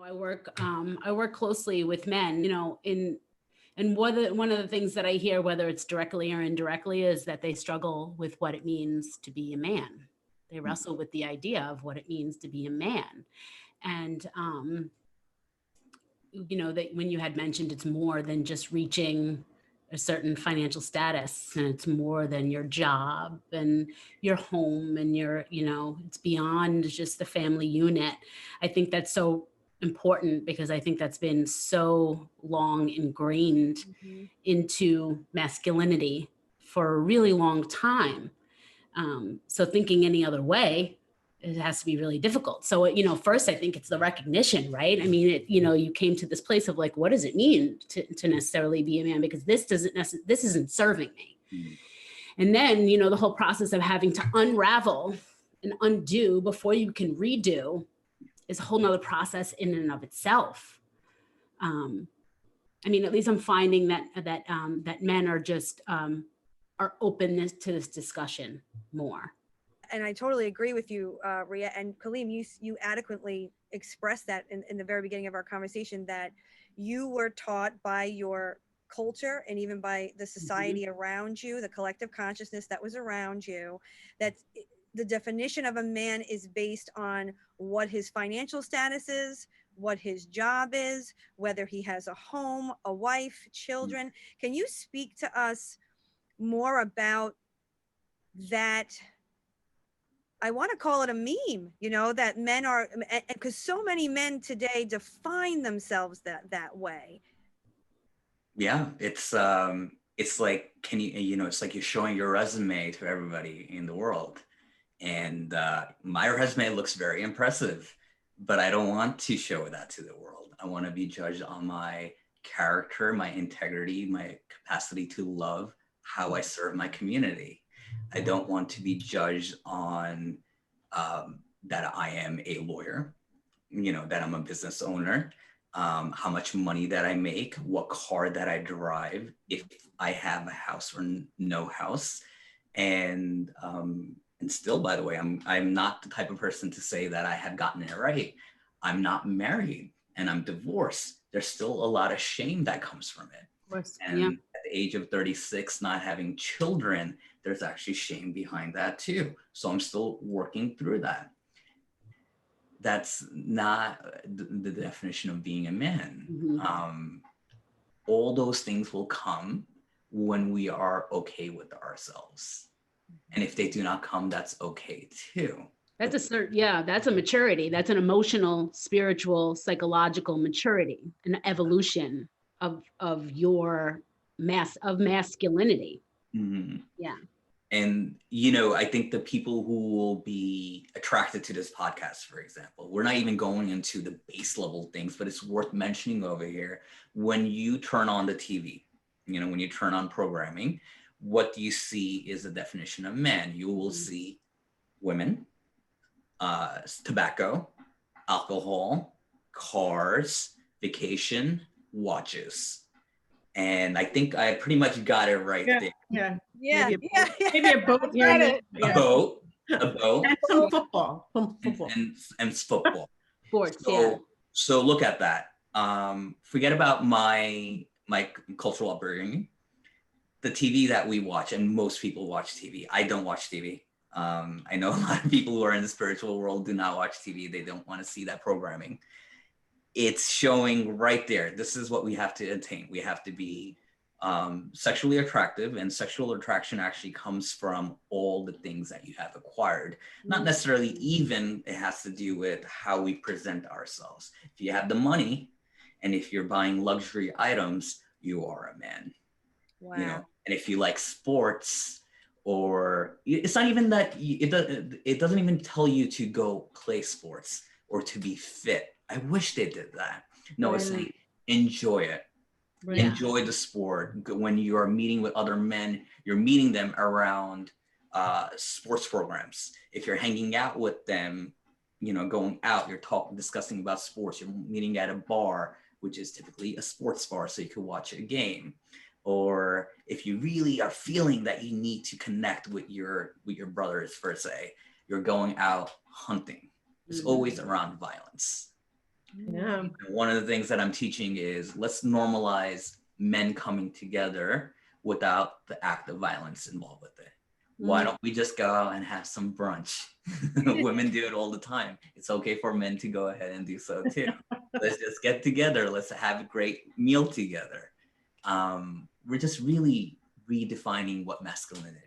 I work closely with men, and one of the things that I hear, whether it's directly or indirectly, is that they struggle with what it means to be a man. They wrestle with the idea of what it means to be a man. And, that when you had mentioned it's more than just reaching a certain financial status, and it's more than your job and your home and it's beyond just the family unit. I think that's so important because I think that's been so long ingrained into masculinity for a really long time. So thinking any other way, it has to be really difficult. So, first, I think it's the recognition, right? I mean, you came to this place of like, what does it mean to necessarily be a man? Because this isn't serving me. Mm-hmm. And then, the whole process of having to unravel and undo before you can redo is a whole nother process in and of itself. I mean, at least I'm finding that men are just, are open to this discussion more. And I totally agree with you, Ria. And Kaleem, you adequately expressed that in the very beginning of our conversation, that you were taught by your culture and even by the society around you, the collective consciousness that was around you, that the definition of a man is based on what his financial status is, what his job is, whether he has a home, a wife, children. Can you speak to us more about that? I want to call it a meme, that men are, because so many men today define themselves that way. Yeah, it's like, it's like you're showing your resume to everybody in the world. And my resume looks very impressive, but I don't want to show that to the world. I want to be judged on my character, my integrity, my capacity to love, how I serve my community. I don't want to be judged on that I am a lawyer, that I'm a business owner, how much money that I make, what car that I drive, if I have a house or no house. And still, by the way, I'm not the type of person to say that I have gotten it right. I'm not married and I'm divorced. There's still a lot of shame that comes from it. Of course, and at the age of 36, not having children, there's actually shame behind that too. So I'm still working through that. That's not the definition of being a man. Mm-hmm. All those things will come when we are okay with ourselves. And if they do not come, that's okay too. That's a maturity. That's an emotional, spiritual, psychological maturity, an evolution of your masculinity. Mm-hmm. Yeah. And, I think the people who will be attracted to this podcast, for example, we're not even going into the base level things, but it's worth mentioning over here. When you turn on the TV, when you turn on programming, what do you see is the definition of men? You will see women, tobacco, alcohol, cars, vacation, watches. And I think I pretty much got it right there. Yeah. Maybe a boat. A boat. And some football. And football. Sports, So look at that. Forget about my cultural upbringing. The TV that we watch, and most people watch TV. I don't watch TV. I know a lot of people who are in the spiritual world do not watch TV. They don't want to see that programming. It's showing right there. This is what we have to attain. We have to be sexually attractive, and sexual attraction actually comes from all the things that you have acquired. Not necessarily even, it has to do with how we present ourselves. If you have the money and if you're buying luxury items, you are a man. Wow. And if you like sports, or it's not even that, it doesn't even tell you to go play sports or to be fit. I wish they did that. No, it's saying enjoy it. Right. Enjoy the sport. When you are meeting with other men, you're meeting them around sports programs. If you're hanging out with them, going out, you're discussing about sports. You're meeting at a bar, which is typically a sports bar, so you can watch a game. Or if you really are feeling that you need to connect with your brothers, per se, you're going out hunting. It's always around violence. Yeah. And one of the things that I'm teaching is let's normalize men coming together without the act of violence involved with it. Why don't we just go out and have some brunch? Women do it all the time. It's okay for men to go ahead and do so too. Let's just get together. Let's have a great meal together. We're just really redefining what masculinity